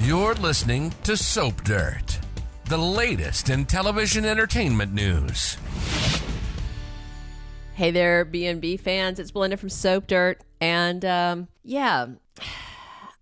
You're listening to Soap Dirt, the latest in television entertainment news. Hey there, B&B fans. It's Belinda from Soap Dirt. And I want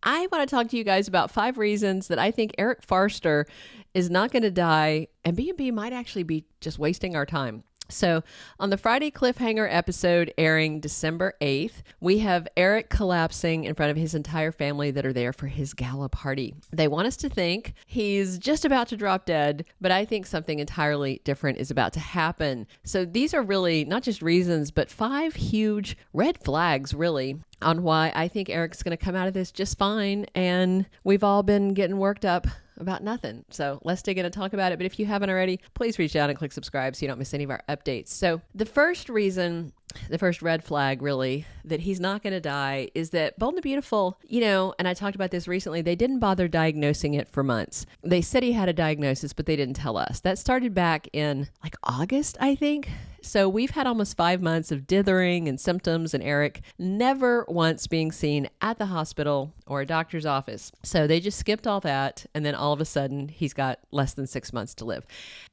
to talk to you guys about 5 reasons that I think Eric Forrester is not going to die, and B&B might actually be just wasting our time. So on the Friday cliffhanger episode airing December 8th, we have Eric collapsing in front of his entire family that are there for his gala party. They want us to think he's just about to drop dead, but I think something entirely different is about to happen. So these are really not just reasons, but 5 huge red flags, really, on why I think Eric's going to come out of this just fine, and we've all been getting worked up about nothing. So let's dig in and talk about it. But if you haven't already, please reach out and click subscribe so you don't miss any of our updates. So the first reason, the first red flag really, that he's not going to die is that Bold and the Beautiful, and I talked about this recently, they didn't bother diagnosing it for months. They said he had a diagnosis, but they didn't tell us. That started back in August, I think. So we've had almost 5 months of dithering and symptoms, and Eric never once being seen at the hospital or a doctor's office. So they just skipped all that, and then all of a sudden he's got less than 6 months to live.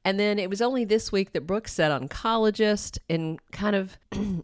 And then it was only this week that Brooke said oncologist in kind of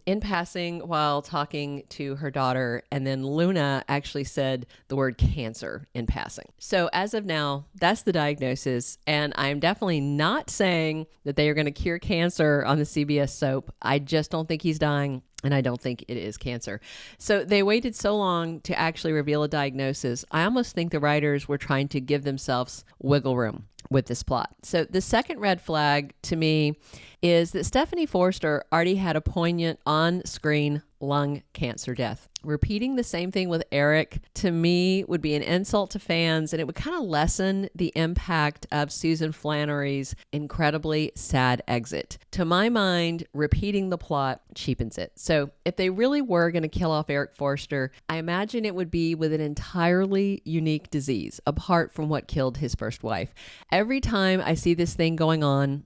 in passing while talking to her daughter, and then Luna actually said the word cancer in passing. So as of now, that's the diagnosis, and I'm definitely not saying that they are going to cure cancer on the CBS soap. I just don't think he's dying, and I don't think it is cancer. So they waited so long to actually reveal a diagnosis. I almost think the writers were trying to give themselves wiggle room with this plot. So the second red flag to me is that Stephanie Forrester already had a poignant on-screen lung cancer death. Repeating the same thing with Eric, to me, would be an insult to fans, and it would kind of lessen the impact of Susan Flannery's incredibly sad exit. To my mind, repeating the plot cheapens it. So if they really were going to kill off Eric Forrester, I imagine it would be with an entirely unique disease, apart from what killed his first wife. Every time I see this thing going on,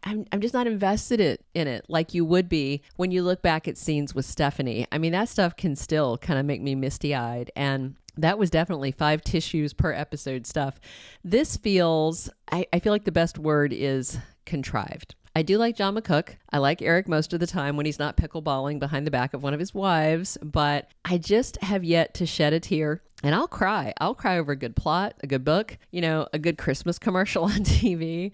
I'm just not invested in it like you would be when you look back at scenes with Stephanie. I mean, that stuff can still kind of make me misty-eyed, and that was definitely 5 tissues per episode stuff. This feels, I feel like the best word is contrived. I do like John McCook. I like Eric most of the time when he's not pickleballing behind the back of one of his wives, but I just have yet to shed a tear. And I'll cry. I'll cry over a good plot, a good book, a good Christmas commercial on TV.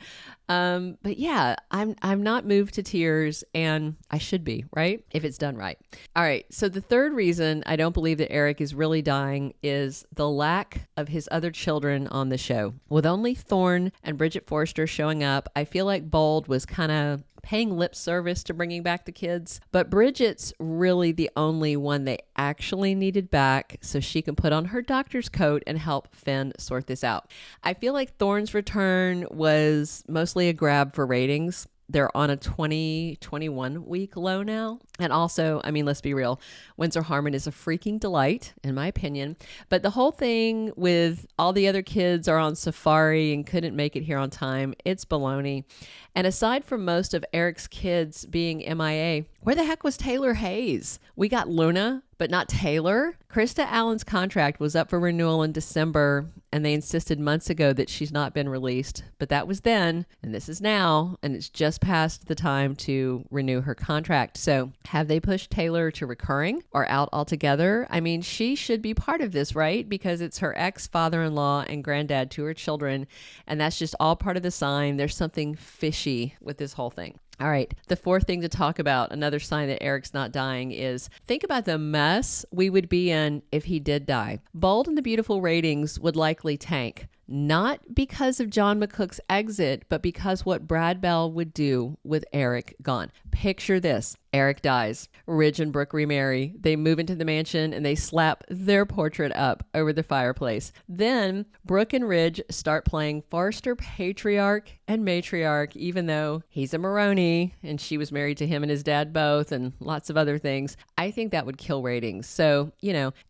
But yeah, I'm not moved to tears, and I should be, right? If it's done right. All right. So the third reason I don't believe that Eric is really dying is the lack of his other children on the show. With only Thorne and Bridget Forrester showing up, I feel like Bold was kind of paying lip service to bringing back the kids, but Bridget's really the only one they actually needed back so she can put on her doctor's coat and help Finn sort this out. I feel like Thorne's return was mostly a grab for ratings. They're on a 21 week low now. And also, I mean, let's be real, Windsor Harmon is a freaking delight, in my opinion. But the whole thing with all the other kids are on safari and couldn't make it here on time, it's baloney. And aside from most of Eric's kids being MIA, where the heck was Taylor Hayes? We got Luna, but not Taylor. Krista Allen's contract was up for renewal in December, and they insisted months ago that she's not been released. But that was then, and this is now, and it's just past the time to renew her contract. So have they pushed Taylor to recurring or out altogether? I mean, she should be part of this, right? Because it's her ex-father-in-law and granddad to her children, and that's just all part of the sign. There's something fishy with this whole thing. All right. The fourth thing to talk about, another sign that Eric's not dying, is think about the mess we would be in if he did die. Bold and the Beautiful ratings would likely tank. Not because of John McCook's exit, but because what Brad Bell would do with Eric gone. Picture this. Eric dies. Ridge and Brooke remarry. They move into the mansion and they slap their portrait up over the fireplace. Then Brooke and Ridge start playing Forrester patriarch and matriarch, even though he's a Maroney and she was married to him and his dad both, and lots of other things. I think that would kill ratings. So,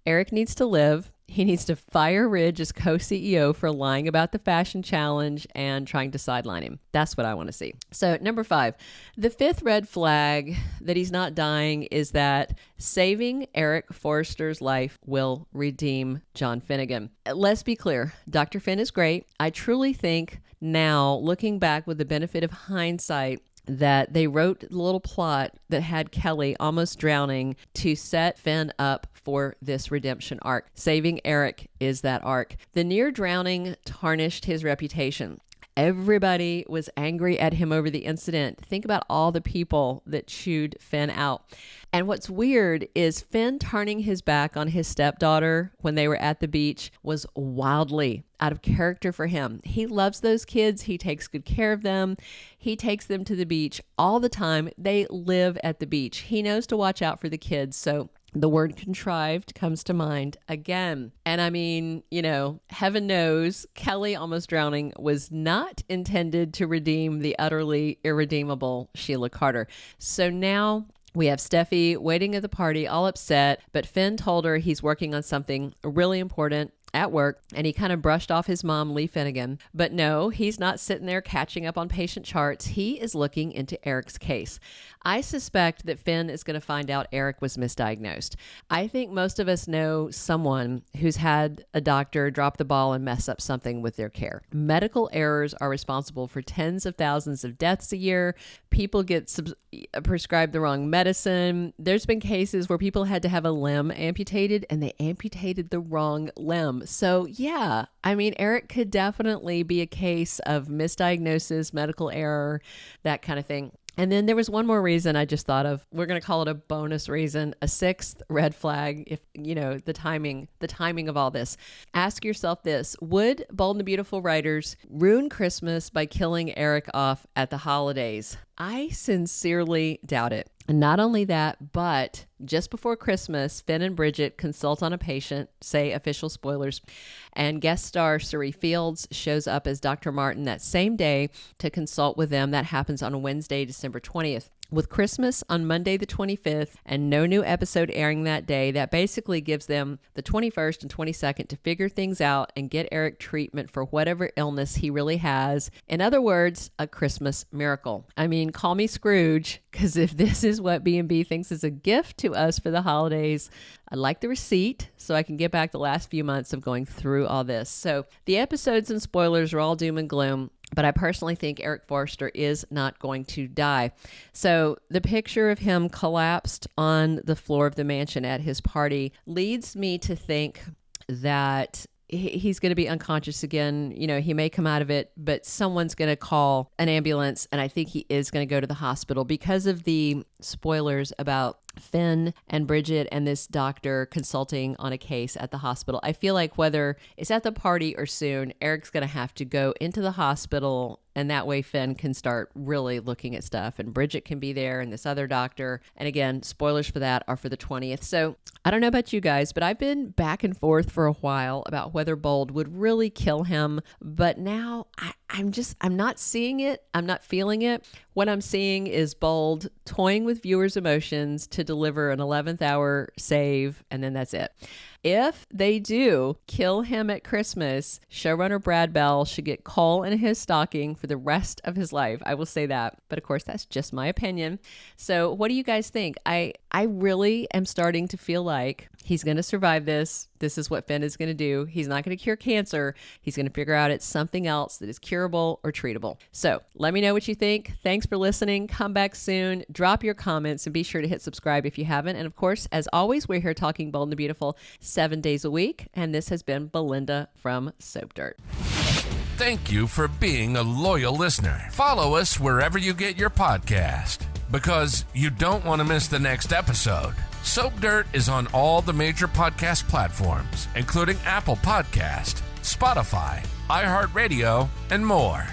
Eric needs to live. He needs to fire Ridge as co-CEO for lying about the fashion challenge and trying to sideline him. That's what I want to see. So number 5, the 5th red flag that he's not dying is that saving Eric Forrester's life will redeem John Finnegan. Let's be clear. Dr. Finn is great. I truly think now, looking back with the benefit of hindsight, that they wrote the little plot that had Kelly almost drowning to set Finn up for this redemption arc. Saving Eric is that arc. The near drowning tarnished his reputation. Everybody was angry at him over the incident. Think about all the people that chewed Finn out. And what's weird is Finn turning his back on his stepdaughter when they were at the beach was wildly out of character for him. He loves those kids. He takes good care of them. He takes them to the beach all the time. They live at the beach. He knows to watch out for the kids. So the word contrived comes to mind again. And I mean, heaven knows Kelly almost drowning was not intended to redeem the utterly irredeemable Sheila Carter. So now we have Steffi waiting at the party, all upset, but Finn told her he's working on something really important at work, and he kind of brushed off his mom, Lee Finnegan. But no, he's not sitting there catching up on patient charts. He is looking into Eric's case. I suspect that Finn is going to find out Eric was misdiagnosed. I think most of us know someone who's had a doctor drop the ball and mess up something with their care. Medical errors are responsible for tens of thousands of deaths a year. People get prescribed the wrong medicine. There's been cases where people had to have a limb amputated and they amputated the wrong limb. So yeah, I mean, Eric could definitely be a case of misdiagnosis, medical error, that kind of thing. And then there was one more reason I just thought of. We're going to call it a bonus reason, a 6th red flag, if the timing of all this. Ask yourself this: would Bold and the Beautiful writers ruin Christmas by killing Eric off at the holidays? I sincerely doubt it. And not only that, but just before Christmas, Finn and Bridget consult on a patient, say official spoilers, and guest star Suri Fields shows up as Dr. Martin that same day to consult with them. That happens on Wednesday, December 20th. With Christmas on Monday the 25th and no new episode airing that day, that basically gives them the 21st and 22nd to figure things out and get Eric treatment for whatever illness he really has. In other words, a Christmas miracle. I mean, call me Scrooge, because if this is what B&B thinks is a gift to us for the holidays, I'd like the receipt so I can get back the last few months of going through all this. So the episodes and spoilers are all doom and gloom, but I personally think Eric Forrester is not going to die. So the picture of him collapsed on the floor of the mansion at his party leads me to think that he's going to be unconscious again. He may come out of it, but someone's going to call an ambulance, and I think he is going to go to the hospital because of the spoilers about Finn and Bridget and this doctor consulting on a case at the hospital. I feel like whether it's at the party or soon, Eric's going to have to go into the hospital, and that way Finn can start really looking at stuff, and Bridget can be there, and this other doctor. And again, spoilers for that are for the 20th. So I don't know about you guys, but I've been back and forth for a while about whether Bold would really kill him. But now I'm not seeing it. I'm not feeling it. What I'm seeing is Bold toying with viewers' emotions to deliver an 11th hour save, and then that's it. If they do kill him at Christmas, showrunner Brad Bell should get coal in his stocking for the rest of his life. I will say that. But of course, that's just my opinion. So what do you guys think? I really am starting to feel like he's going to survive this. This is what Finn is going to do. He's not going to cure cancer. He's going to figure out it's something else that is curable or treatable. So let me know what you think. Thanks for listening. Come back soon. Drop your comments and be sure to hit subscribe if you haven't. And of course, as always, we're here talking Bold and the Beautiful 7 days a week. And this has been Belinda from Soap Dirt. Thank you for being a loyal listener. Follow us wherever you get your podcast, because you don't want to miss the next episode. Soap Dirt is on all the major podcast platforms, including Apple Podcast, Spotify, iHeartRadio, and more.